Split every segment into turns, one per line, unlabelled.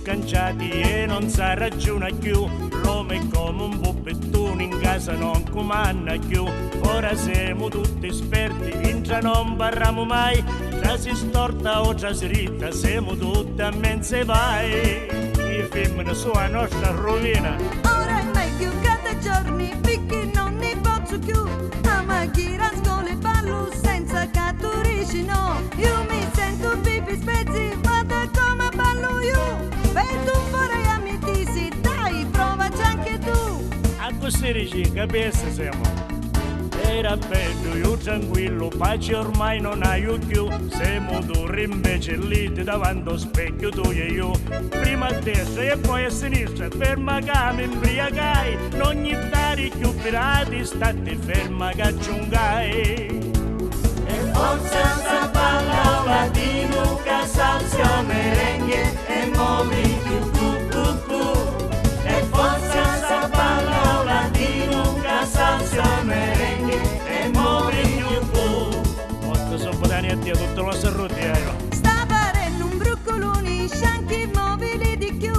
scanciati e non si ragiona più. L'uomo è come un puppettone, in casa non comanda più. Ora siamo tutti esperti, vince non parliamo mai. Già si storta o già si ritta, siamo tutti a mense vai. I femmine sono la nostra rovina.
Ora è meglio cada giorni, perché non ne posso più. A macchina scuola e ballo senza caturici, no. Io mi sento pipi spezzi, vada come ballo io. Per tu vorrei amici, dai, provaci anche tu.
A questi dici, capisci siamo? Era bello, io tranquillo, pace ormai non hai più. Siamo duri invece lì davanti allo specchio tu e io. Prima a destra e poi a sinistra, ferma che mi imbriagai. Non gli dare più pirati, state ferma che aggiungai. E forza sta palla latino, che salsa merengue e muovi più cu. E forza sta palla latino, che salsa merengue e muovi più cu. Molto soppodani a te, tutto lo sarrutiaio.
Sta parendo un broccolone, scianchi mobili di più.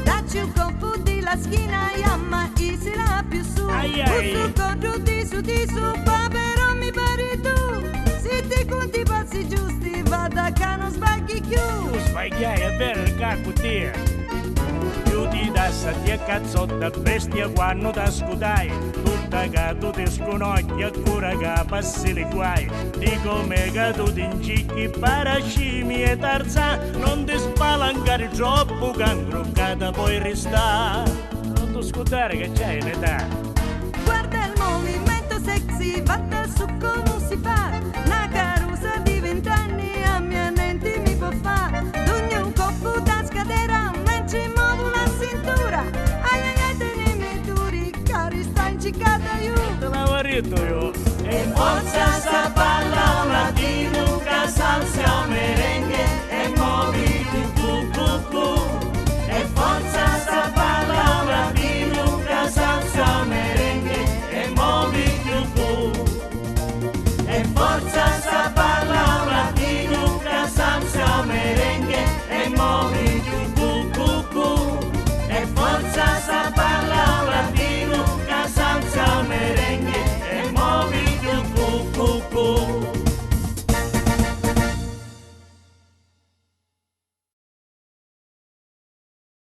Dacci un colpo di la schiena, yamma, si la più su.
Ai ai.
Questo corro di su, però mi pari tu. Se ti conti i passi giusti, vada che non sbagli più.
Tu sbagliai, è vero il capo te. Più ti dassa ti è cazzotta bestia quando t'ascoltai. Tutta che tu ti sconocchi ancora che passi le guai. Di come che tu ti incicchi parascimi e tarzan. Non ti spalancare troppo cancro che te puoi restare. Non ti scordare che c'hai un'età.
Guarda il movimento sexy, vada su come si fa. Una carusa di 20 anni a mia mente mi può fare. Dugni un colpo da scadera, mentre muovo la cintura. Ai ai ai tenemi duri, cari sta incicata io.
Te l'avevo detto io. E forza sta